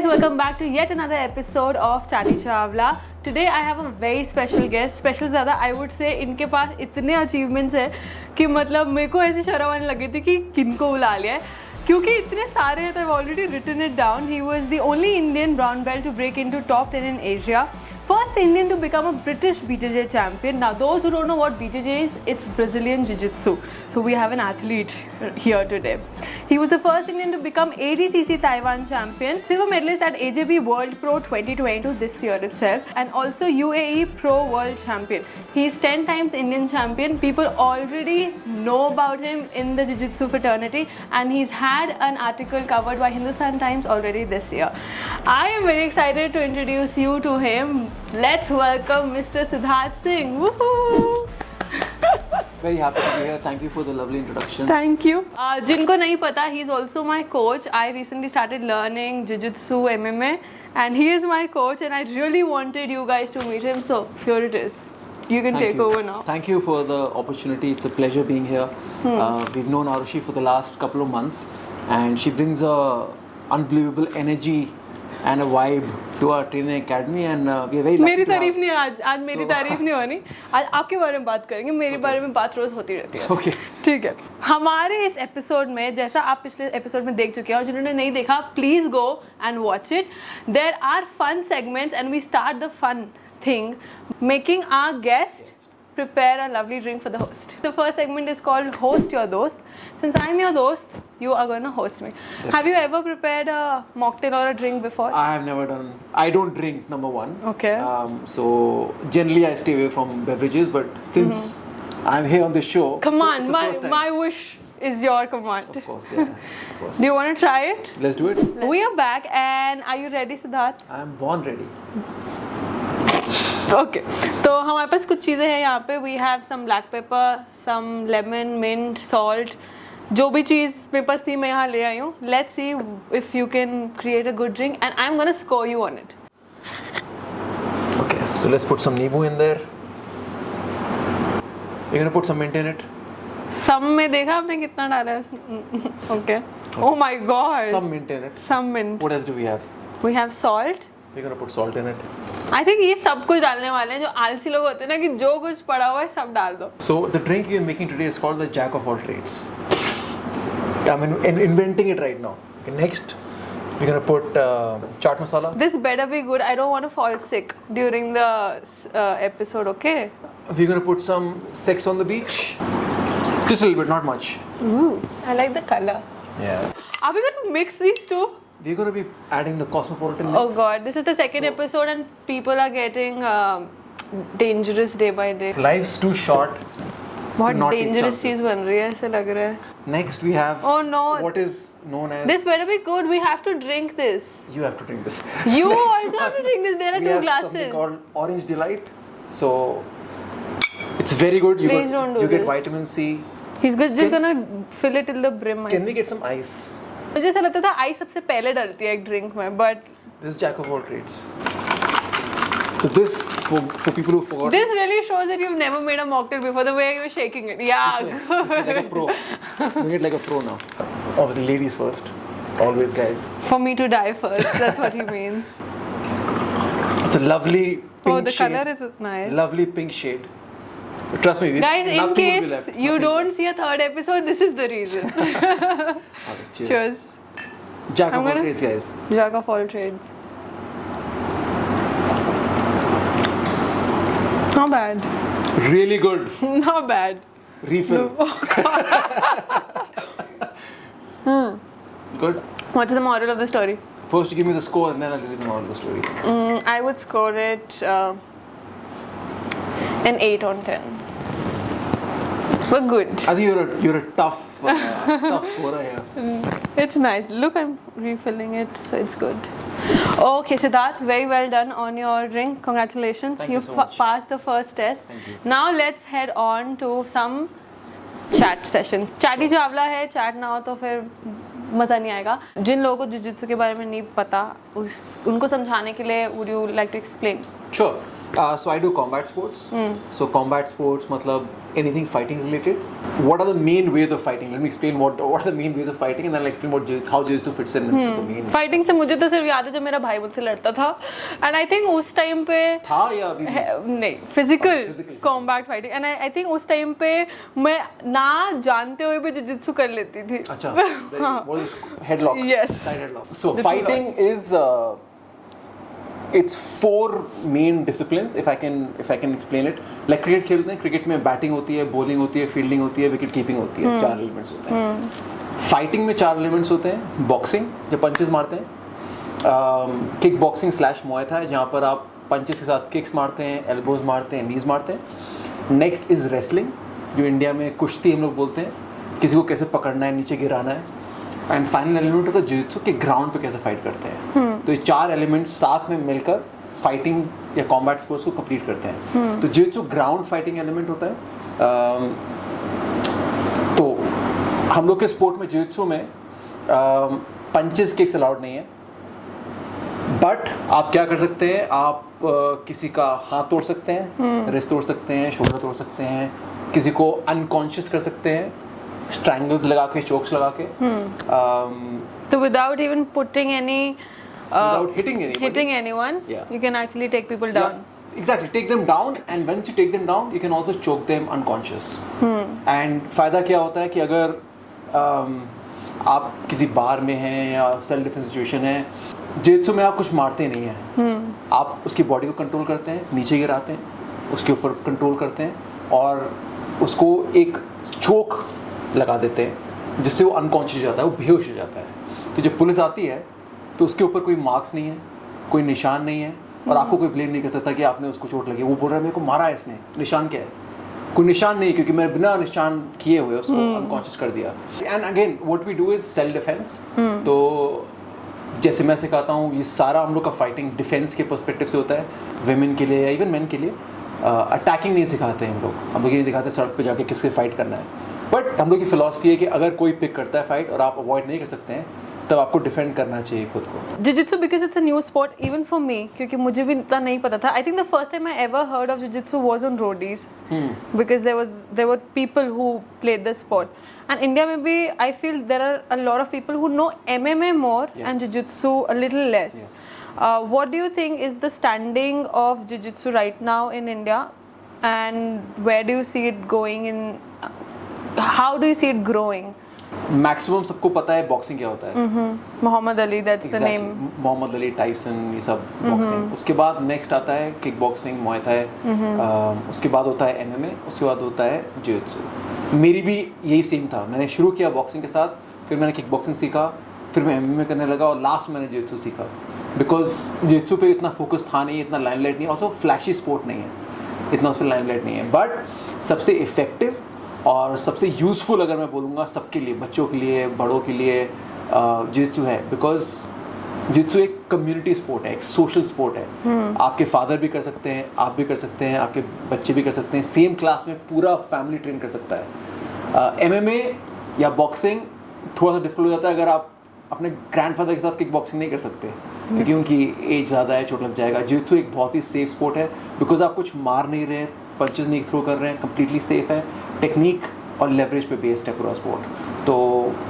guys, welcome back to yet another episode of Chatty Chawla. Today I have a very special guest. Special ज़्यादा I would say, इनके पास इतने achievements है कि मतलब मेरे को ऐसी शर्म आने लगी थी कि किनको बुला लिया है क्योंकि इतने सारे हैं. I've already written it down. He was the only Indian brown belt to break into top 10 in Asia. First Indian to become a British BJJ champion. Now those who don't know what BJJ is, it's Brazilian Jiu-Jitsu. So we have an athlete here today. He was the first Indian to become ADCC Taiwan champion, silver medalist at AJB World Pro 2022 this year itself, and also UAE Pro World champion. He is 10 times Indian champion. People already know about him in the Jiu-Jitsu fraternity, and he's had an article covered by Hindustan Times already this year. I am very excited to introduce you to him. Let's welcome Mr. Siddharth Singh. Woohoo! Very happy to be here. Thank you for the lovely introduction. Thank you. जिनको नहीं पता, he's also my coach. I recently started learning Jiu-Jitsu, MMA, and he is my coach. And I really wanted you guys to meet him. So here it is. You can take over now. Thank you for the opportunity. It's a pleasure being here. We've known Arushi for the last couple of months, and she brings a unbelievable energy and a vibe to our training academy, and we are very lucky. मेरी तारीफ नहीं आज मेरी तारीफ नहीं होनी. आज आपके बारे में बात करेंगे. मेरे बारे में बात रोज होती रहती है. Okay. ठीक है. हमारे इस एपिसोड में, जैसा आप पिछले एपिसोड में देख चुके हैं और जिन्होंने नहीं देखा, please go and watch it. There are fun segments and we start the fun thing, making our guest prepare a lovely drink for the host. The first segment is called Host Your Dost. Since I'm your dost, you are going to host me. Definitely. Have you ever prepared a mocktail or a drink before? I have never done. I don't drink, number one. Okay. So generally I stay away from beverages, but since I'm here on the show, come so on, my wish is your command. Of course, yeah. Of course. Do you want to try it? Let's do it. We are back, and are you ready, Siddharth? I am born ready. Okay तो हमारे पास कुछ चीज़ें हैं यहाँ पे. We have some black paper, some lemon, mint, salt. जो भी चीज़ मेरे पास थी मैं यहाँ ले आई हूँ. Let's see if you can create a good drink and I am gonna score you on it. Okay, so let's put some Nibu in there. You're gonna put some mint in it. Some में देखा आपने कितना डाला है. ओके. Oh my god. Some mint in it. Some mint. What else do we have? We have salt. We're gonna put salt in it. I think ये सब कुछ डालने वाले हैं. जो आलसी लोग होते हैं ना कि जो कुछ पड़ा हुआ है सब डाल दो. So the drink you're making today is called the Jack of all trades. I'm inventing it right now. Okay, next, we're gonna put chaat masala. This better be good. I don't want to fall sick during the episode. Okay. We're gonna put some sex on the beach. Just a little bit, not much. Ooh, I like the color. Yeah. Are we going to mix these two? We're gonna be adding the cosmopolitan mix. Oh God, this is the second episode and people are getting dangerous day by day. Life's too short. बहुत not take dangerous chances. चीज बन रही है ऐसे लग रहा है. Next we have Oh no. what is known as. This better be good. We have to drink this. You have to drink this. You Next also have to drink this. There are we two have something glasses. called Orange Delight. So it's very good. You Please don't do get this. vitamin C. He's just gonna fill it till the brim. Can we get some ice? मुझे ऐसा लगता था ice सबसे पहले डलती है एक drink में, but This is Jack of all trades. So this for people who forgot. this really shows that you've never made a mocktail before. The way you were shaking it. Yeah. This is like a pro. Doing it like a pro now. Obviously, ladies first. Always, guys. For me to die first. That's what he means. It's a lovely pink Oh, the shade. color is nice. Lovely pink shade. Trust me, Guys, in nothing will be case left. you Nothing don't see a third episode, this is the reason. left. Okay, cheers. Cheers. Jack I'm of all gonna- trades, guys. Jack of all trades. Not bad. Really good. Not bad. Refill. Good. What's the moral of the story? First, you give me the score, and then I'll give you the moral of the story. I would score it an 8 on 10. But good. I think you're a tough scorer here. It's nice. Look, I'm refilling it, so it's good. Okay, Siddharth, very well done on your drink. Congratulations. Thank you so much. Passed the first test. Thank you. Now let's head on to some chat sessions. Chatty Chawla है, chat ना हो तो फिर मज़ा नहीं आएगा. जिन लोगों को जिजित्सु के बारे में नहीं पता, उनको समझाने के लिए would you like to explain? Sure. So I do combat sports. So combat sports मतलब anything fighting related. What are the main ways of fighting? Let me explain what are the main ways of fighting, and then I'll explain how jiu-jitsu fits in into the main. Fighting से मुझे तो सिर्फ याद है जब मेरा भाई मुझसे लड़ता था, एंड आई थिंक उस टाइम पे था या अभी भी? नहीं, physical combat fighting, and I think उस टाइम पे मैं ना जानते हुए भी जिजित्सु कर लेती थी. अच्छा. What is headlock? Yes. Side headlock. So fighting is it's 4 main disciplines if I can explain it. Like cricket खेलते हैं, क्रिकेट में बैटिंग होती है, बॉलिंग होती है, फील्डिंग होती है, विकेट कीपिंग होती है. 4 एलिमेंट्स होते हैं. फाइटिंग में 4 एलिमेंट्स होते हैं. बॉक्सिंग जो पंचेस मारते हैं, किक बॉक्सिंग / मुआय थाई जहाँ पर आप पंचेस के साथ किक्स मारते हैं, एल्बोज मारते हैं, नीज मारते हैं. नेक्स्ट इज रेसलिंग जो इंडिया में कुश्ती हम लोग बोलते हैं, किसी को कैसे पकड़ना है, नीचे गिराना है. एंड फाइनल एलिमेंट होता है जिजित्सु के ग्राउंड पे कैसे फाइट करते हैं. तो ये 4 एलिमेंट्स साथ में मिलकर फाइटिंग या कॉम्बैट स्पोर्ट्स को कंप्लीट करते हैं. तो जिजित्सु ग्राउंड फाइटिंग एलिमेंट होता है. तो हम लोग के स्पोर्ट में जिजित्सु में पंचेस किक्स अलाउड नहीं है, बट आप क्या कर सकते हैं, आप किसी का हाथ तोड़ सकते हैं, रिस्ट तोड़ सकते हैं, शोल्डर तोड़ सकते हैं, किसी को अनकॉन्शियस कर सकते हैं, स्ट्रैंगल्स लगा के, चोक्स लगा के. तो without even putting any without hitting anyone, Yeah. you can actually take people down. Yeah, exactly, take them down, and once you take them down you can also choke them unconscious. And फायदा क्या होता है कि अगर आप किसी बार में हैं या सेल्फ डिफेंस सिचुएशन है, जिजित्सु में आप कुछ मारते नहीं हैं. आप उसकी बॉडी को कंट्रोल करते हैं, नीचे गिराते हैं, उसके ऊपर कंट्रोल करते हैं और उसको एक चोक लगा देते हैं जिससे वो अनकॉन्शियस हो जाता है, वो बेहोश हो जाता है. तो जब पुलिस आती है तो उसके ऊपर कोई मार्क्स नहीं है, कोई निशान नहीं है, और आपको कोई ब्लेम नहीं कर सकता कि आपने उसको चोट लगी. वो बोल रहा है मेरे को मारा है इसने, निशान क्या है? कोई निशान नहीं, क्योंकि मैं बिना निशान किए हुए उसको अनकॉन्शियस कर दिया. And again what we do is self defence. तो जैसे मैं सिखाता हूँ, ये सारा हम लोग का फाइटिंग डिफेंस के पर्सपेक्टिव से होता है. विमेन के लिए या इवन मेन के लिए अटैकिंग नहीं सिखाते हैं हम लोग ये नहीं दिखाते सड़क पे जाके किसके फाइट करना है. बट हम लोग की फिलॉसफी है कि अगर कोई पिक करता है फाइट और आप अवॉइड नहीं कर सकते हैं, तब आपको डिफेंड करना चाहिए खुद को. Jujitsu because it's a new sport even for me, क्योंकि मुझे भी इतना नहीं पता था. I think the first time I ever heard of jujitsu was on Roadies, because there were people who played the sport. And India में भी I feel there are a lot of people who know MMA more and jujitsu a little less. What do you think is the standing of jiu-jitsu right now in India, and where do you see it going in, how do you see it growing? Maximum सबको पता है boxing क्या होता है. Muhammad Ali, that's the name. Muhammad Ali, Tyson, ये सब boxing. उसके बाद नेक्स्ट आता है किक बॉक्सिंग, मुआय थाई. उसके बाद होता है MMA, उसके बाद होता है जिजित्सु. मेरी भी यही सेम था. मैंने शुरू किया बॉक्सिंग के साथ, फिर मैंने किक बॉक्सिंग सीखा, फिर मैं MMA करने लगा और लास्ट मैंने जिजित्सु सीखा. बिकॉज जिजित्सु पे इतना फोकस था नहीं, इतना लाइमलाइट नहीं, ऑल्सो फ्लैशी स्पोर्ट नहीं है, इतना उस पर लाइमलाइट नहीं है. बट सबसे इफेक्टिव और सबसे यूज़फुल अगर मैं बोलूँगा सबके लिए, बच्चों के लिए, बड़ों के लिए, जिजित्सु है. बिकॉज जिजित्सु एक कम्युनिटी स्पोर्ट है, एक सोशल स्पोर्ट है. आपके फादर भी कर सकते हैं, आप भी कर सकते हैं, आपके बच्चे भी कर सकते हैं. सेम क्लास में पूरा फैमिली ट्रेन कर सकता है. MMA या बॉक्सिंग थोड़ा सा डिफिकल्ट हो जाता है अगर आप अपने ग्रैंडफादर के साथ किक बॉक्सिंग नहीं कर सकते, क्योंकि उनकी एज ज़्यादा है, चोट लग जाएगा. जिजित्सु एक बहुत ही सेफ स्पोर्ट है, बिकॉज आप कुछ मार नहीं रहे, पंचेस नहीं थ्रो कर रहे हैं, कम्प्लीटली सेफ है. टेक्निक और लेवरेज पे बेस्ड है पूरा स्पोर्ट. तो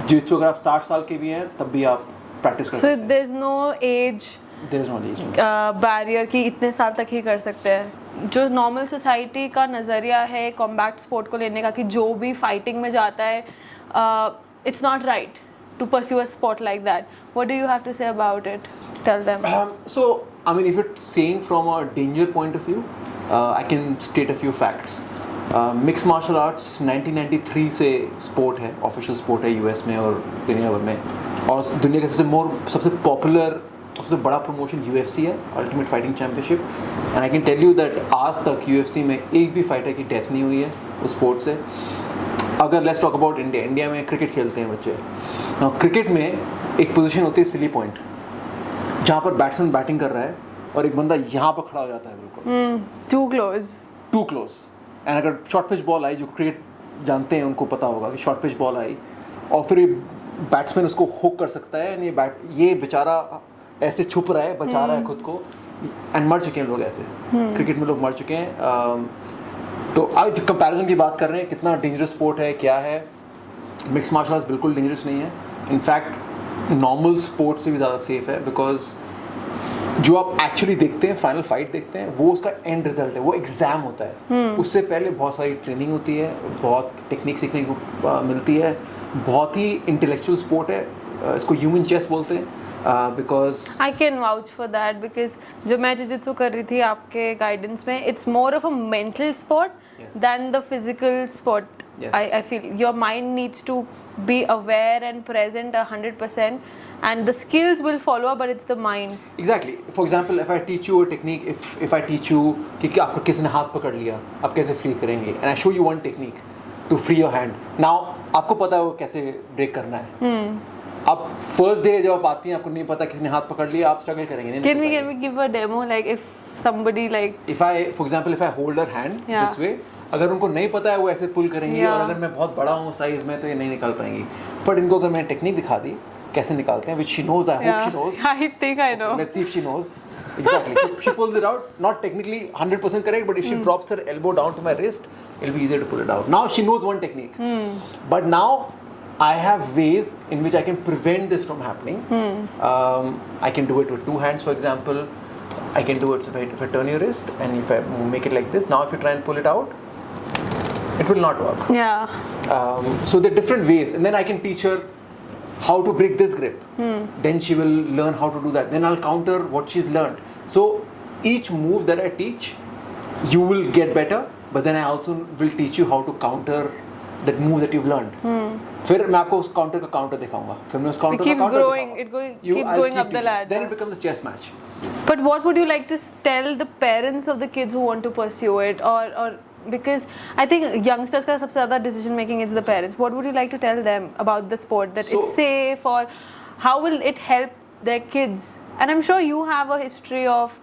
जिजित्सु अगर आप 60 साल के भी हैं तब भी आप प्रैक्टिस कर सकते हैं. So there's no age barrier कि इतने साल तक ही कर सकते हैं. जो नॉर्मल सोसाइटी का नज़रिया है कॉम्बैट स्पोर्ट को लेने का कि जो भी फाइटिंग में जाता है, it's not right to pursue a sport like that. What do you have to say about it? Tell them. So, I mean, if it's saying from a danger point of view, I can state a few facts. Mixed martial arts 1993 से sport है, official sport है US में और दुनिया भर में. और दुनिया का सबसे पॉपुलर, सबसे बड़ा प्रमोशन UFC है, Ultimate Fighting Championship. And I can tell you that आज तक UFC में एक भी फाइटर की डेथ नहीं हुई है उस स्पोर्ट से. अगर लेट्स टॉक अबाउट इंडिया में क्रिकेट खेलते हैं बच्चे. क्रिकेट में एक पोजीशन होती है सिली पॉइंट, जहाँ पर बैट्समैन बैटिंग कर रहा है और एक बंदा यहाँ पर खड़ा हो जाता है बिल्कुल टू क्लोज. एंड अगर शॉर्ट पिच बॉल आई, जो क्रिकेट जानते हैं उनको पता होगा कि शॉर्ट पिच बॉल आई और फिर बैट्समैन उसको हुक कर सकता है. ये बेचारा ऐसे छुप रहा है, बचा रहा है खुद को, एंड मर चुके हैं लोग ऐसे, क्रिकेट में लोग मर चुके हैं। तो आज कंपैरिजन की बात कर रहे हैं, कितना डेंजरस स्पोर्ट है, क्या है। मिक्स मार्शल आर्ट्स बिल्कुल डेंजरस नहीं है, इनफैक्ट नॉर्मल स्पोर्ट से भी ज़्यादा सेफ है, बिकॉज जो आप एक्चुअली देखते हैं, फाइनल फाइट देखते हैं, वो उसका एंड रिजल्ट है, वो एग्जाम होता है। उससे पहले बहुत सारी ट्रेनिंग होती है, बहुत टेक्निक सीखने को मिलती है, बहुत ही इंटेलेक्चुअल स्पोर्ट है, इसको ह्यूमन चेस बोलते हैं। Because I can vouch for that, because जब मैं जिजित्सु कर रही थी आपके गाइडेंस में, it's more of a mental sport than the physical sport. I feel your mind needs to be aware and present 100%, and the skills will follow, but it's the mind. Exactly. For example, if I teach you a technique, if I teach you कि आपको किसी ने हाथ पकड़ लिया, आप कैसे free करेंगे, and I show you one technique to free your hand. Now आपको पता है वो कैसे ब्रेक करना है. अब फर्स्ट डे जब आप आती हैं, आपको नहीं पता, किसी ने हाथ पकड़ लिया, आप स्ट्रगल करेंगे. Can we give a demo, like if somebody like if I, for example, if I hold her hand this way, अगर उनको नहीं पता है वो ऐसे पुल करेंगी, और अगर मैं बहुत बड़ा हूँ साइज में तो ये नहीं निकाल पाएंगी. बट इनको अगर मैंने टेक्निक दिखा दी कैसे निकालते हैं, which she knows, I hope she knows. I think I know. Let's see if she knows. Exactly. She pulls it out, not technically 100% correct, but if she drops her elbow down to my wrist, it'll be easier to pull it out. Now she knows one technique. But now I have ways in which I can prevent this from happening. I can do it with two hands, for example. I can do it if I turn your wrist and if I make it like this. Now if you try and pull it out, it will not work. Yeah. So there are different ways, and then I can teach her how to break this grip. Then she will learn how to do that. Then I'll counter what she's learned. So each move that I teach, you will get better, but then I also will teach you how to counter that move that you've learned. फिर मैं आपको उस counter का counter दिखाऊंगा, फिर मैं उस counter का काउंटर दिखाऊंगा. Keeps going up the ladder. Then it becomes a chess match. But what would you like to tell the parents of the kids who want to pursue it, or because I think youngsters का सबसे ज़्यादा decision making is the parents. What would you like to tell them about the sport, that it's safe, or how will it help their kids? And I'm sure you have a history of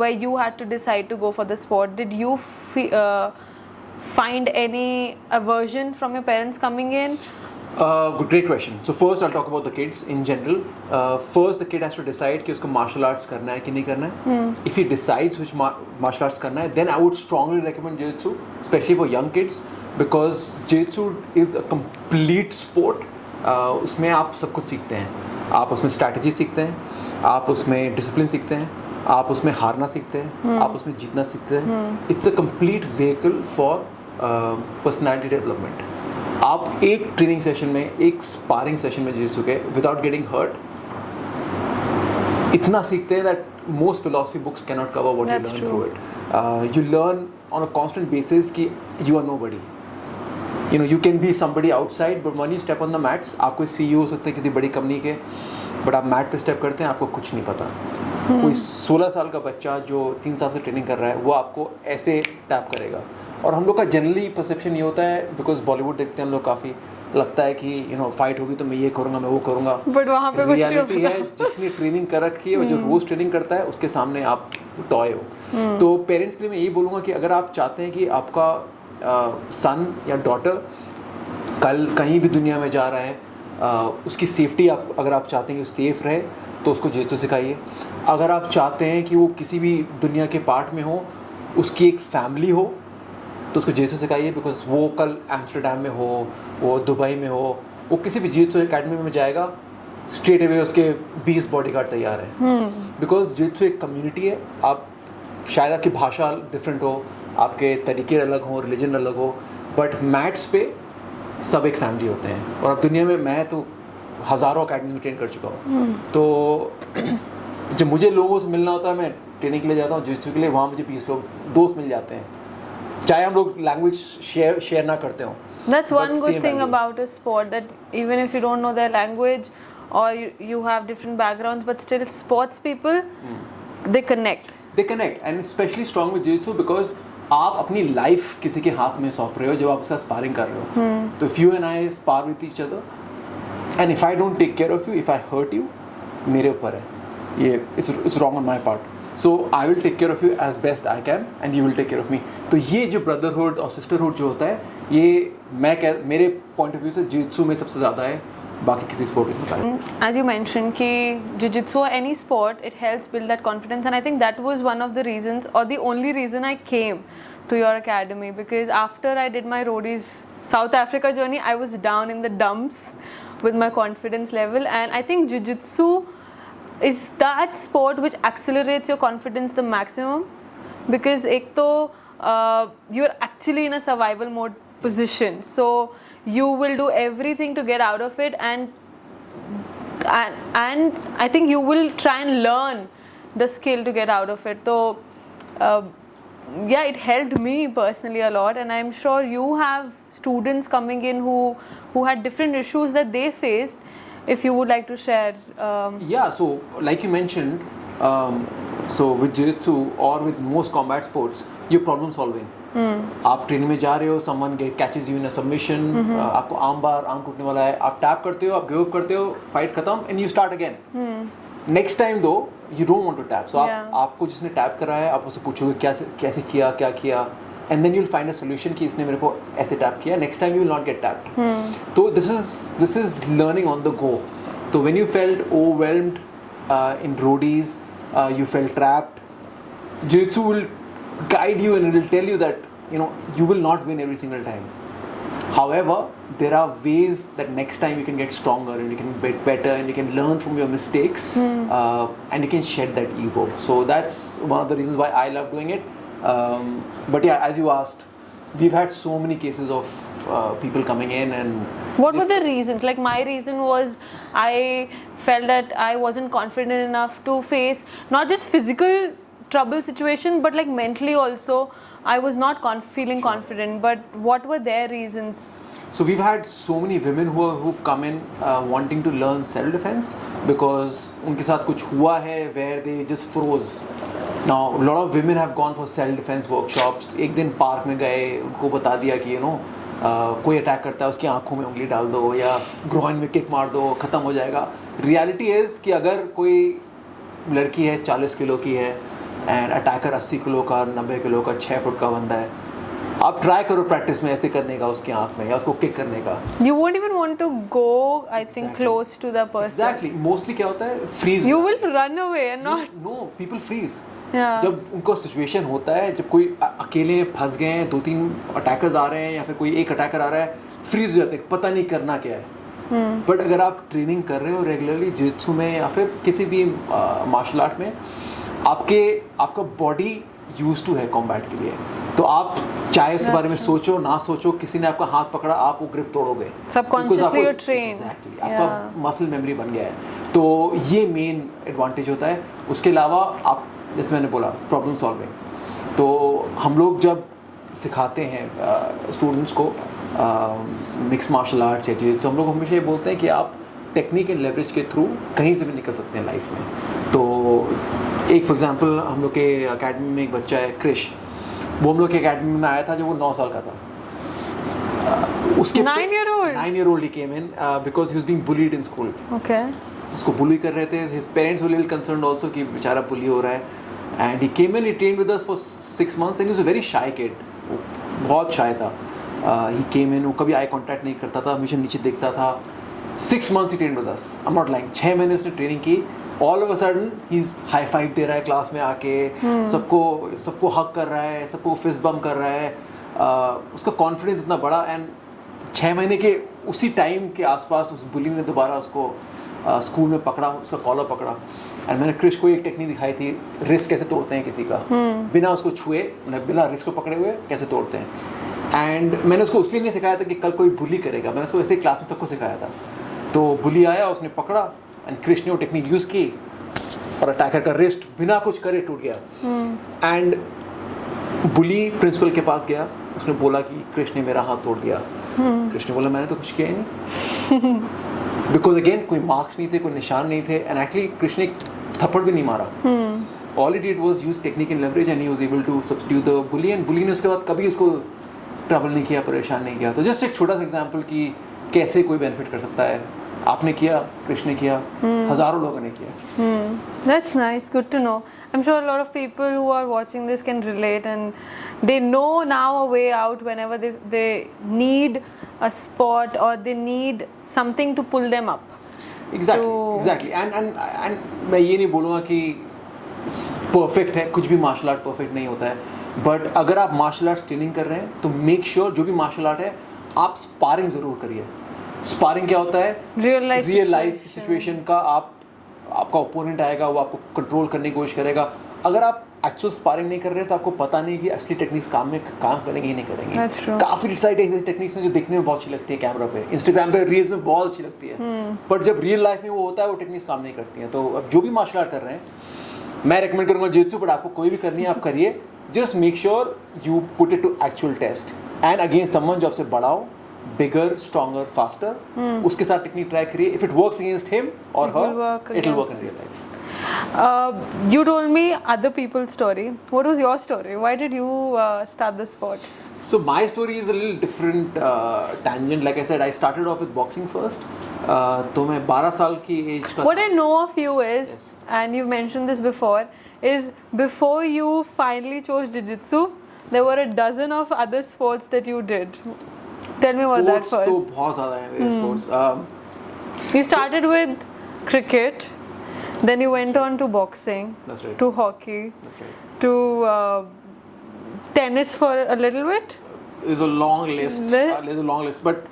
where you had to decide to go for the sport. Did you find any aversion from your parents coming in? Great question. So first I'll talk about the kids in general. First the kid has to decide कि उसको martial arts करना है कि नहीं करना है. If he decides which martial arts करना है, then I would strongly recommend jiu-jitsu, especially for young kids, because jiu-jitsu is a complete sport. उसमें आप सब कुछ सीखते हैं. आप उसमें strategy सीखते हैं, आप उसमें discipline सीखते हैं, आप उसमें हारना सीखते हैं, आप उसमें जीतना सीखते हैं. It's a complete vehicle for personality development. आप एक ट्रेनिंग सेशन में, एक स्पारिंग सेशन में जिसु के विदाउट गेटिंग हर्ट इतना सीखते हैं that most philosophy books can not cover what you learn through it. You learn on a constant basis कि you are nobody. You know, you can be somebody outside, but when you step on the mats, आप कोई CEO हो सकते हैं किसी बड़ी company के, but आप मैट पे स्टेप करते हैं, आपको कुछ नहीं पता. कोई 16 साल का बच्चा जो 3 साल से ट्रेनिंग कर रहा है, वो आपको ऐसे टैप करेगा. और हम लोग का जनरली परसेप्शन ये होता है, बिकॉज बॉलीवुड देखते हैं हम लोग काफ़ी, लगता है कि यू नो फाइट होगी तो मैं ये करूँगा, मैं वो करूँगा. बट वहाँ पे कुछ रियलिटी है, जिसने ट्रेनिंग कर रखी है और जो रोज़ ट्रेनिंग करता है, उसके सामने आप टॉय हो. तो पेरेंट्स के लिए मैं यही बोलूँगा कि अगर आप चाहते हैं कि आपका सन या डॉटर कल कहीं भी दुनिया में जा रहा है, उसकी सेफ्टी आप अगर आप चाहते हैं कि वो सेफ रहे, तो उसको जिu-jitsu सिखाइए. अगर आप चाहते हैं कि वो किसी भी दुनिया के पार्ट में हो, उसकी एक फैमिली हो, तो उसको जिu-jitsu सिखाइए. बिकॉज वो कल एम्स्टर्डम में हो, वो दुबई में हो, वो किसी भी जिu-jitsu एकेडमी में जाएगा, स्ट्रेट अवे उसके 20 बॉडीगार्ड तैयार है. बिकॉज जिu-jitsu एक कम्युनिटी है. आप शायद आपकी भाषा डिफरेंट हो, आपके तरीके अलग हो, रिलीजन अलग हो, बट मैट्स पे सब एक फैमिली होते हैं. और अब दुनिया में मैं तो हज़ारों अकेडमी में ट्रेन कर चुका हूँ. तो जब मुझे लोगों से मिलना होता है, मैं ट्रेनिंग के लिए जाता हूँ जिu-jitsu के लिए, वहाँ मुझे 20 लोग दोस्त मिल जाते हैं, चाहे हम लोग लैंग्वेज शेयर ना करते हो. That's one good thing about a sport, that even if you don't know their language or you have different backgrounds, but still sports people, they connect. They connect, and especially strong with jiu-jitsu because आप अपनी life किसी के हाथ में सौंप रहे हो जब आप उसका स्पारिंग कर रहे हो. तो if you and I spar with each other, and if I don't take care of you, if I hurt you, मेरे ऊपर है ये, it's wrong on my part. So I will take care of you as best I can, and you will take care of me. तो ये जो brotherhood और sisterhood जो होता है, ये मेरे point of view से jiu-jitsu में सबसे ज़्यादा है. बाकी किसी स्पोर्ट में पाए. As you mentioned कि jiu-jitsu or any sport, it helps build that confidence, and I think that was one of the reasons, or the only reason I came to your academy, because after I did my roadies South Africa journey, I was down in the dumps with my confidence level, and I think jiu-jitsu is that sport which accelerates your confidence the maximum, because ek to you're actually in a survival mode position, so you will do everything to get out of it, and I think you will try and learn the skill to get out of it. So yeah, it helped me personally a lot, and I'm sure you have students coming in who had different issues that they faced. If you would like to share. Yeah, so like you mentioned, so with jiu-jitsu or with most combat sports, you're problem solving. आप training में जा रहे हो, someone catches you in a submission, आपको arm टूटने वाला है, आप टैप करते हो, आप गिव अप करते हो, फाइट खत्म, and you start again. Next time दो you don't want to tap, so आपको जिसने टैप करा है आप उससे पूछोगे कैसे किया, क्या किया, and then you'll find a solution कि इसने मेरे को ऐसे टैप किया, next time you will not get tapped. तो this is learning on the go. So when you felt overwhelmed in roadies, you felt trapped, jiu-jitsu will guide you and it will tell you that you will not win every single time. However, there are ways that next time you can get stronger and you can get better and you can learn from your mistakes, and you can shed that ego. So that's one of the reasons why I love doing it. But yeah, as you asked, we've had so many cases of people coming in, and what were the reasons? Like my reason was I felt that I wasn't confident enough to face not just physical trouble situation, but like mentally also I was not feeling confident. But what were their reasons? So we've had so many women who've come in wanting to learn self-defense because उनके साथ कुछ हुआ है where they just froze. Now a lot of women have gone for self-defense workshops. एक दिन park में गए, उनको बता दिया कि कोई अटैक करता है उसकी आंखों में उंगली डाल दो या ग्रोइन में किक मार दो, ख़त्म हो जाएगा. रियलिटी इज़ कि अगर कोई लड़की है 40 किलो की है एंड अटैकर 80 किलो का, 90 किलो का, 6 फुट का बंदा है, आप ट्राई करो प्रैक्टिस में ऐसे करने का उसकी आंख में या उसको किक करने का. You won't even want to go, I think, close to the person. Exactly. Mostly क्या होता है, freeze. You will run away and not. No, people freeze. Yeah. जब उनको सिचुएशन होता है, जब कोई अकेले फंस गए हैं, 2-3 अटैकर्स आ रहे हैं या फिर कोई एक अटैकर आ रहा है, फ्रीज हो जाते हैं, पता नहीं करना क्या है. बट अगर आप ट्रेनिंग कर रहे हो रेगुलरली जित्सु में या फिर किसी भी मार्शल आर्ट में, आपका बॉडी यूज टू है कॉम्बैट के लिए, तो आप चाहे उसके बारे में सोचो ना सोचो, किसी ने आपका हाथ पकड़ा, आप वो ग्रिप तोड़ोगे. Subconsciously you're trained. Exactly. आपका मसल मेमोरी बन गया है. तो ये मेन एडवांटेज होता है. उसके अलावा आप, जैसे मैंने बोला, प्रॉब्लम सॉल्विंग. तो हम लोग जब सिखाते हैं स्टूडेंट्स को मिक्स मार्शल आर्ट्स या जित्सु, हम लोग हमेशा ये बोलते हैं कि आप टेक्निक एंड लेवरेज के थ्रू कहीं से भी निकल सकते हैं लाइफ में. तो एक फॉर एग्जांपल हम लोग के एकेडमी में एक बच्चा है क्रिश, वो हम लोग के एकेडमी में आया था जब वो 9 साल का था. उसके 9-year-old he came in because he was being bullied in school. Okay. उसको बुली कर रहे थे. His parents were a little concerned also कि बेचारा बुली हो रहा है. And he came in, he trained with us for 6 months and he was a very shy kid. बहुत shy था. He came in, वो कभी eye contact नहीं करता था, हमेशा नीचे देखता था. 6 months he trained with us. I'm not lying. 6 महीने उसने ट्रेनिंग की. All of a sudden he's high five दे रहा है क्लास में आके, सबको हक कर रहा है, सबको फिस्ट बम्प कर रहा है. उसका कॉन्फिडेंस इतना बड़ा. एंड 6 महीने के उसी टाइम के आसपास उस बुली ने दोबारा उसको स्कूल में पकड़ा, उसका कॉलर पकड़ा. एंड मैंने क्रिश को एक टेक्निक दिखाई थी, रिस्ट कैसे तोड़ते हैं किसी का बिना उसको छुए, बिना रिस्ट को पकड़े हुए कैसे तोड़ते हैं. एंड मैंने उसको इसलिए नहीं सिखाया था कि कल कोई बुली करेगा, मैंने उसको ऐसे क्लास में सबको सिखाया था. तो बुली आया, उसने पकड़ा एंड क्रिश ने वो टेक्निक यूज़ की और अटैकर का रिस्ट बिना कुछ करे टूट गया. एंड बुली प्रिंसिपल के पास गया, उसने बोला कि क्रिश ने मेरा हाथ तोड़ दिया. क्रिश ने बोला मैंने तो कुछ किया ही नहीं. बिकॉज अगेन कोई मार्क्स नहीं थे, कोई निशान नहीं थे. एंड एक्चुअली कृष्ण ने थप्पड़ भी नहीं मारा. All he did was use technique and leverage and he was able to substitute the bully. And bully ने उसके बाद कभी उसको ट्रबल नहीं किया, परेशान नहीं किया. तो जस्ट एक छोटा सा एग्जांपल कि कैसे कोई बेनिफिट कर सकता है. आपने किया, कृष्ण ने किया, हजारों लोगों ने किया. That's nice, good to know. I'm sure a lot of people who are watching this can relate and they know now a way out whenever they need a sport or they need something to pull them up. Exactly and मैं ये नहीं बोलूँगा कि perfect है, कुछ भी martial art perfect नहीं होता है, बट अगर आप मार्शल आर्ट्स ट्रेनिंग कर रहे हैं तो मेक श्योर जो भी मार्शल आर्ट है आप स्पारिंग ज़रूर करिए. स्पारिंग क्या होता है? रियल लाइफ सिचुएशन का आपका ओपोनेंट आएगा, वो आपको कंट्रोल करने की कोशिश करेगा. अगर आप एक्चुअल स्पारिंग नहीं कर रहे तो आपको पता नहीं कि असली टेक्निक्स काम करेंगे ही नहीं करेंगे. काफी सारी ऐसी टेक्निक्स हैं जो दिखने में बहुत अच्छी लगती है कैमरा पे, इंस्टाग्राम पे रील्स में बहुत अच्छी लगती है, बट जब रियल लाइफ में वो होता है वो टेक्निक्स काम नहीं करती हैं. तो अब जो भी मार्शल आर्ट कर रहे हैं मैं रेकमेंड करूंगा जित्सु, बट आपको कोई भी करनी है आप करिए. Just make sure you put it to actual test and against someone जो आपसे बड़ा हो, बिगर, स्ट्रॉन्गर, फास्टर, उसके साथ टेक्निक ट्राई करिए. If it works against him और her, it will work in real life. You told me other people's story. What was your story? Why did you start the sport? So my story is a little different tangent. Like I said, I started off with boxing first. तो मैं 12 साल की as का. What I know of you is, yes, and you've mentioned this before, is before you finally chose jiu-jitsu, there were a dozen of other sports that you did. Tell me about that first. तो बहुत ज़्यादा है मेरे sports. You started with cricket. Then you went on to boxing, that's right, to hockey, that's right, to tennis for a little bit. There's a long list. There's a long list, but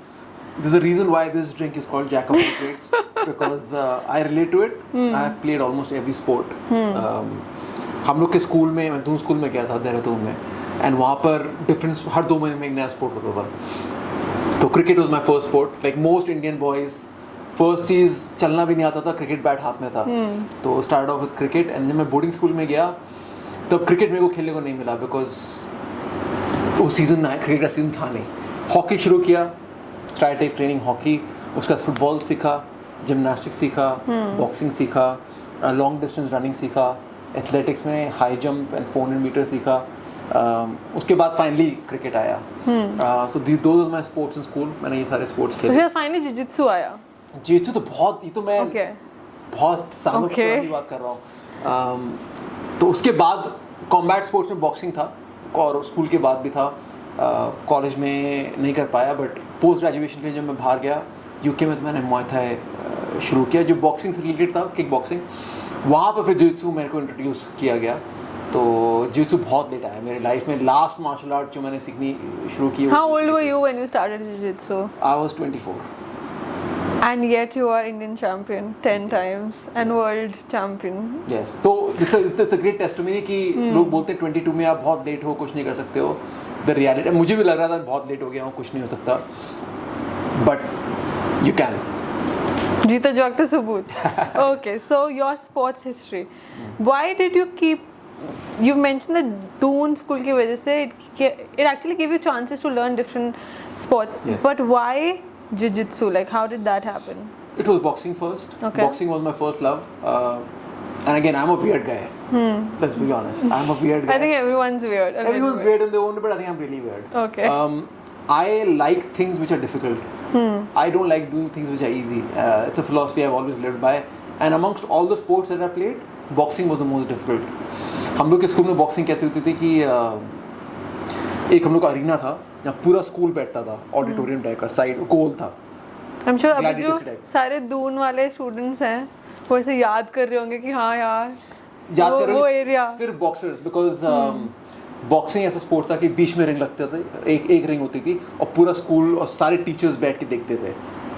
there's a reason why this drink is called Jack of all trades because I relate to it. I have played almost every sport. हम लोग के school में, मैं 2 school में गया था देहरादून में, and वहाँ पर डिफरेंस हर 2 महीने में एक नया स्पोर्ट होता था. तो cricket was my first sport. Like most Indian boys first चीज़ चलना भी नहीं आता था, क्रिकेट बैट हाथ में था. तो start of with cricket, and जब मैं बोर्डिंग स्कूल में गया तब क्रिकेट मेरे को खेलने को नहीं मिला बिकॉज वो सीज़न क्रिकेट का सीज़न था नहीं. हॉकी शुरू किया, ट्राई टेक ट्रेनिंग हॉकी, उसके बाद फुटबॉल सीखा, जिमनास्टिक्स सीखा, बॉक्सिंग सीखा, लॉन्ग डिस्टेंस रनिंग सीखा, एथलेटिक्स में हाई जंप एंड 400 मीटर सीखा. उसके बाद फाइनली क्रिकेट आया. So those are my sports in school. मैंने ये सारे स्पोर्ट्स खेले. उसके बाद फाइनली जिजित्सु आया. जिजित्सु तो बहुत, ये तो मैं बहुत सालों की बात कर रहा हूँ. तो उसके बाद कॉम्बैट स्पोर्ट्स में बॉक्सिंग था और स्कूल के बाद भी था. कॉलेज में नहीं कर पाया, बट पोस्ट ग्रेजुएशन के लिए जब मैं बाहर गया यूके में तो मैंने मुआय थाई शुरू किया जो बॉक्सिंग से रिलेटेड था, किक बॉक्सिंग. वहाँ पर फिर जिजित्सु मेरे को इंट्रोड्यूस किया गया. तो जिजित्सु बहुत लेट आया मेरी लाइफ में. लास्ट मार्शल आर्ट जो मैंने सीखनी शुरू की. How old were you when you started jiu-jitsu? I was 24. And yet you are Indian champion 10 times and world champion. Yes. तो it's a great testimony कि लोग बोलते हैं 22 में आप बहुत लेट हो, कुछ नहीं कर सकते हो. The reality, मुझे भी लग रहा था बहुत लेट हो गया हूँ, कुछ नहीं हो सकता. But you can. जीता जागता सबूत. Okay, so your sports history. Why did you keep? You mentioned that Doon school की वजह से it actually gave you chances to learn different sports. Yes. But why jiu-jitsu? Like, how did that happen? It was boxing first. Okay. Boxing was my first love. And again, I'm a weird guy. Let's be honest. I'm a weird guy. I think everyone's weird. Everyone's weird in their own way, but I think I'm really weird. Okay. I like things which are difficult. I don't like doing things which are easy. It's a philosophy I've always lived by. And amongst all the sports that I played, boxing was the most difficult. हम लोग के school में boxing कैसे होती थी कि एक हम लोग का अरीना था जहाँ पूरा स्कूल बैठता था, ऑडिटोरियम टाइप का, साइड गोल था. I'm sure अभी जो सारे दून वाले स्टूडेंट्स हैं वो ऐसे याद कर रहे होंगे कि हाँ यार याद कर वो एरिया. सिर्फ बॉक्सर्स, बिकॉज बॉक्सिंग ऐसा स्पोर्ट था कि बीच में रिंग लगते थे, एक रिंग होती थी और पूरा स्कूल और सारे टीचर्स बैठ के देखते थे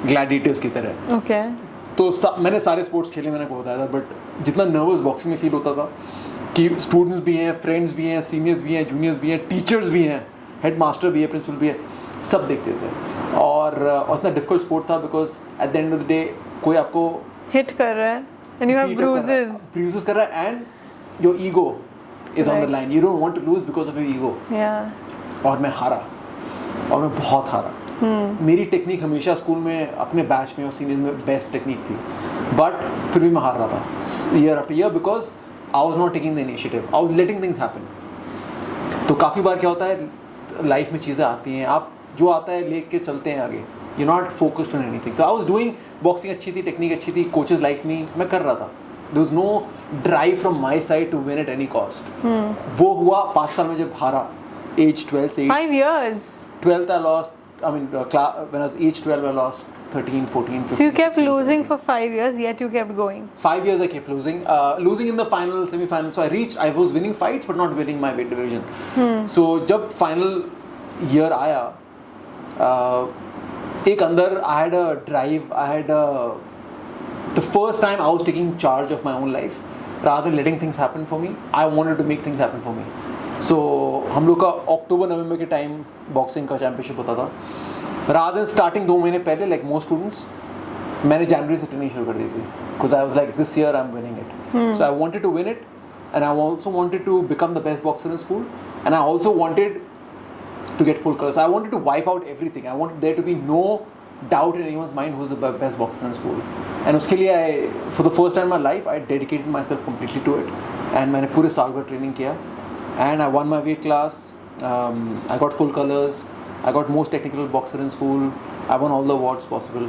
ग्लैडिएटर्स की तरह. Okay. तो मैंने सारे स्पोर्ट्स खेले, मैंने को बताया था, बट जितना नर्वस बॉक्सिंग में फील होता था कि स्टूडेंट्स भी हैं, फ्रेंड्स भी हैं, सीनियर्स भी हैं, जूनियर्स भी हैं, टीचर्स भी हैं, हेड मास्टर भी है, प्रिंसिपल भी है, सब देखते थे. और उतना डिफिकल्ट स्पोर्ट था because at the end of the day कोई आपको हिट कर रहा है and you have bruises कर रहा है and your ego is on the line. You don't want to lose because of your ego. Yeah. और मैं हारा, और मैं बहुत हारा. मेरी टेक्निक हमेशा स्कूल में अपने बैच में और सीनियर्स में बेस्ट टेक्निक थी, बट फिर भी मैं हार रहा था year after year because I was not taking the initiative, I was letting things happen. तो काफ़ी बार क्या होता है लाइफ में चीज़ें आती हैं, आप जो आता है लेके चलते हैं आगे, you not focused on anything. So I was doing boxing अच्छी थी, टेक्निक अच्छी थी, कोचेस लाइक मी, मैं कर रहा था. There was no drive from my side to win at any cost. वो हुआ 5 साल में जब हारा, एज 12 से 5 years. 12th I lost, when I was age 12, I lost 13, 14, 15. So you kept 16, losing 17. for 5 years, yet you kept going. 5 years I kept losing. Losing in the final, semi-final. So I was winning fights, but not winning my weight division. So जब final year आया, एक अंदर I had a drive. The first time I was taking charge of my own life, rather than letting things happen for me. I wanted to make things happen for me. So हम लोग का अक्टूबर-नवंबर के time boxing का championship होता था. Rather than starting 2 महीने पहले, like most students, मैंने जनवरी से ट्रेनिंग शुरू कर दी थी. Because I was like, this year I'm winning it. So I wanted to win it, and I also wanted to become the best boxer in school, and I also wanted to get full colors. I wanted to wipe out everything. I wanted there to be no doubt in anyone's mind who's the best boxer in school. And उसके लिए for the first time in my life, I dedicated myself completely to it. And मैंने पूरे साल भर training किया. And I won my weight class. I got full colors. I got most technical boxer in school. I won all the awards possible.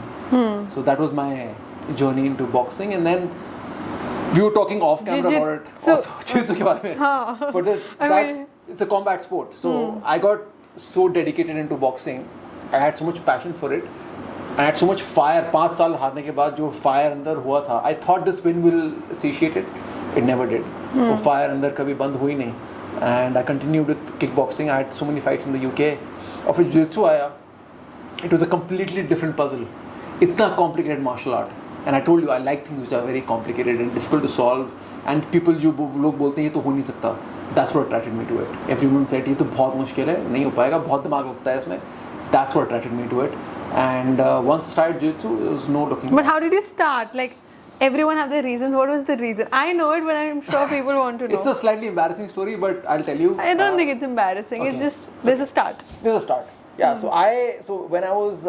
So that was my journey into boxing. And then we were talking off camera about it. Jiu-jitsu के बारे में. But it's a combat sport. So I got so dedicated into boxing. I had so much passion for it. I had so much fire. 5 साल हारने के बाद जो fire अंदर हुआ था, I thought this win will satiate it. It never did. वो fire अंदर कभी बंद हुई नहीं. And I continued with kickboxing. I had so many fights in the UK. और फिर jiu-jitsu आया. It was a completely different puzzle. इतना complicated martial art. And I told you, I like things which are very complicated and difficult to solve. And people जो लोग बोलते हैं ये तो हो नहीं सकता. That's what attracted me to it. Everyone said ये तो बहुत मुश्किल है, नहीं हो पाएगा, बहुत दिमाग लगता है इसमें. That's what attracted me to it. And once I started jiu-jitsu, there was no looking back. But how did you start? Like, everyone have their reasons. What was the reason? I know it, but I'm sure people want to know. It's a slightly embarrassing story, but I'll tell you. I don't think it's embarrassing. Okay. It's just, there's a start. There's a start. Yeah, so when I was...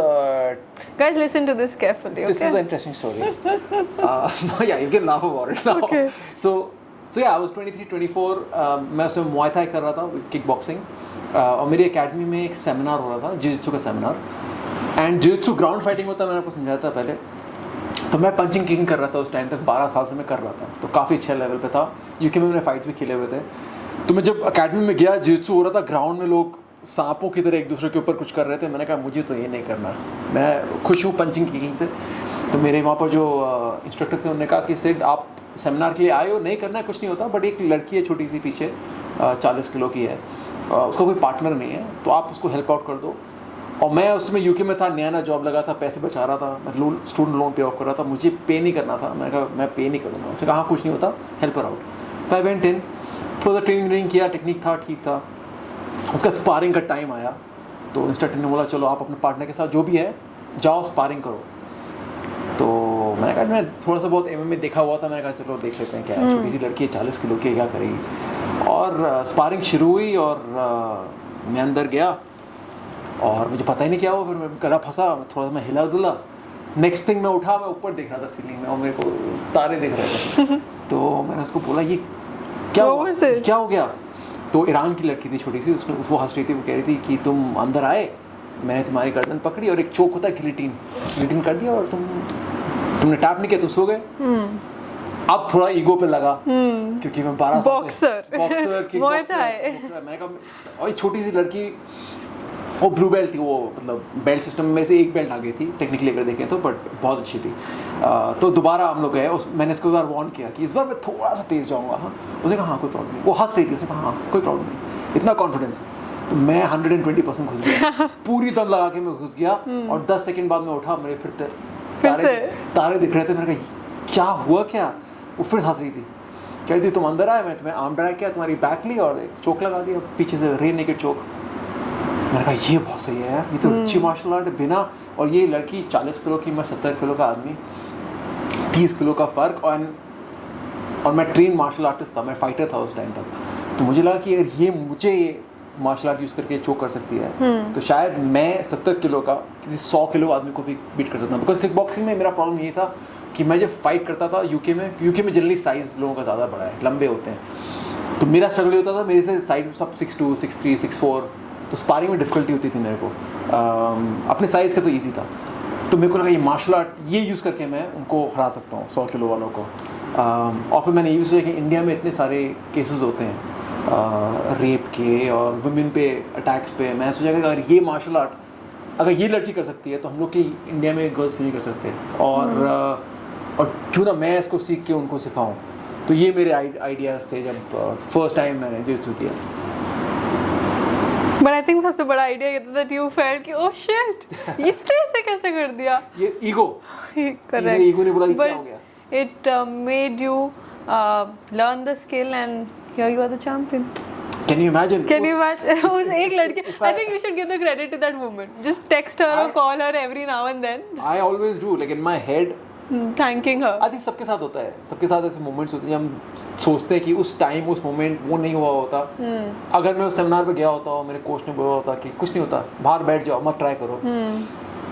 Guys, listen to this carefully, okay? This is an interesting story. Yeah, you can laugh about it now. Okay. So yeah, I was 23, 24. मैं उसमें Muay Thai कर रहा था, kickboxing. और मेरी academy में एक seminar हो रहा था, जिu-jitsu का सेमिनार. एंड जिu-jitsu ग्राउंड फाइटिंग होता है, मैंने आपको समझाया था पहले. तो मैं पंचिंग किकिंग कर रहा था उस टाइम तक, 12 साल से मैं कर रहा था. तो काफ़ी अच्छे लेवल पे था. यूके में मैंने फाइट्स भी खेले हुए थे. तो मैं जब एकेडमी में गया, जिu-jitsu हो रहा था, ग्राउंड में लोग सांपों की तरह एक दूसरे के ऊपर कुछ कर रहे थे. मैंने कहा मुझे तो ये नहीं करना, मैं खुश हूँ पंचिंग किकिंग से. तो मेरे वहाँ पर जो इंस्ट्रक्टर थे उन्होंने कहा कि सिड आप सेमिनार के लिए आए हो, नहीं करना है, कुछ नहीं होता, बट एक लड़की है छोटी सी पीछे, 40 किलो की है, उसका कोई पार्टनर नहीं है, तो आप उसको हेल्प आउट कर दो. और मैं उसमें यूके में था, नया जॉब लगा था, पैसे बचा रहा था, मैं स्टूडेंट लोन पे ऑफ कर रहा था, मुझे पे नहीं करना था. मैंने कहा मैं पे नहीं करूँगा. उसने कहा कुछ नहीं होता, हेल्प आउट. तो आई वेंट इन, थोड़ा सा ट्रेनिंग किया, टेक्निक था, ठीक था. उसका स्पारिंग का टाइम आया, तो इंस्ट्रक्टर ने बोला चलो आप अपने पार्टनर के साथ जो भी है जाओ स्पारिंग करो. तो मैंने कहा मैं थोड़ा सा बहुत MMA देखा हुआ था, मैंने कहा चलो देख लेते हैं क्या है, छोटी सी लड़की है 40 किलो की, क्या करेगी. और स्पारिंग शुरू हुई और मैं अंदर गया और मुझे पता ही नहीं क्या हुआ. फिर मैं गला फंसा, थोड़ा सा मैं हिला डुला. नेक्स्ट थिंग मैं उठा, मैं ऊपर देख रहा था सीलिंग में और मेरे को तारे दिख रहे थे. तो मैंने उसको बोला ये क्या हुआ, क्या हो गया. तो ईरान की लड़की थी छोटी सी, उसको हंस रही थी, वो कह रही थी कि तुम अंदर आए, मैंने तुम्हारी गर्दन पकड़ी और एक चोक होता है गिलिटीन कर दिया और तुमने टैप नहीं किया, तुम सो गए. अब थोड़ा ईगो पे लगा क्योंकि मैं 12 साल बॉक्सर की मैंने कहा. और छोटी सी लड़की, वो ब्लू बेल्ट थी, वो मतलब बेल्ट सिस्टम में से एक बेल्ट आ गई थी टेक्निकली अगर देखें तो, बट बहुत अच्छी थी. तो दोबारा हम लोग गए, मैंने इसको एक बार वार्न किया कि इस बार मैं थोड़ा सा तेज़ जाऊँगा. हाँ, उसने कहा हाँ कोई प्रॉब्लम नहीं. वो हंस रही थी, उसने कहा हाँ कोई प्रॉब्लम नहीं, इतना कॉन्फिडेंस. तो मैं 120% घुस गया, पूरी दम लगा के मैं घुस गया. और 10 सेकंड बाद मैं उठा, मेरे फिर तारे दिख रहे थे. मैंने कहा क्या हुआ क्या. वो फिर हंस रही थी, कह रही थी तुम अंदर आए, मैंने तुम्हें आर्म ड्रैग किया, तुम्हारी बैक ली और एक चोक लगा दिया पीछे से, रे नेकेड चोक. मैंने कहा ये बहुत सही है यार, ये तो अच्छी मार्शल आर्ट है बिना. और ये लड़की 40 किलो की, मैं 70 किलो का आदमी, 30 किलो का फ़र्क. और मैं ट्रेन मार्शल आर्टिस्ट था, मैं फाइटर था उस टाइम तक. तो मुझे लगा कि अगर ये मुझे मार्शल आर्ट यूज़ करके चोक कर सकती है तो शायद मैं 70 किलो का किसी 100 किलो आदमी को भी बीट कर सकता हूँ. बिकॉज किक बॉक्सिंग में मेरा प्रॉब्लम ये था कि मैं जब फाइट करता था यूके में जनरली साइज़ लोगों का ज़्यादा बड़ा है, लंबे होते हैं. तो मेरा स्ट्रगल ये होता था, मेरे से साइड सब 6'2", 6'3", 6'4", तो स्पारिंग में डिफ़िकल्टी होती थी मेरे को. अपने साइज़ का तो ईजी था. तो मेरे को लगा ये मार्शल आर्ट ये यूज़ करके मैं उनको हरा सकता हूँ 100 किलो वालों को. और फिर मैंने ये भी सोचा कि इंडिया में इतने सारे केसेस होते हैं रेप के और वुमेन पे अटैक्स पे. मैं सोचा कि अगर ये मार्शल आर्ट अगर ये लड़की कर सकती है तो हम लोग की इंडिया में गर्ल्स नहीं कर सकते। और क्यों ना मैं इसको सीख के उनको सिखाऊं। तो ये मेरे आइडियाज़ थे जब फर्स्ट टाइम मैंने जित्सु किया। बट आई थिंक सबसे बड़ा आइडिया ये था दैट यू फेल्ट कि ओह शिट इसने ऐसे कैसे कर दिया। ये ईगो, करेक्ट, ईगो ने बोला ये क्या हो गया। It made you learn the skill and here you are the champion. Can you imagine? उस एक लड़के, I think you should give the credit to that woman. Just text her or call her every now and then. I always do, like in my head. Thanking her. I think सबके साथ होता है, सबके साथ ऐसे moments होते हैं जब हम सोचते हैं कि उस टाइम उस मोमेंट वो नहीं हुआ होता। अगर मैं उस सेमिनार पे गया होता और मेरे कोच ने बोला होता कि कुछ नहीं होता, बाहर बैठ जाओ, मत ट्राई करो,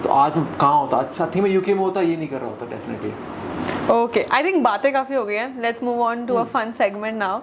तो आज मैं कहाँ होता। अच्छा थी मैं यूके में होता, ये नहीं कर रहा होता डेफिनेटली। Okay, I think बातें काफी हो गई हैं. Let's move on to a fun segment now.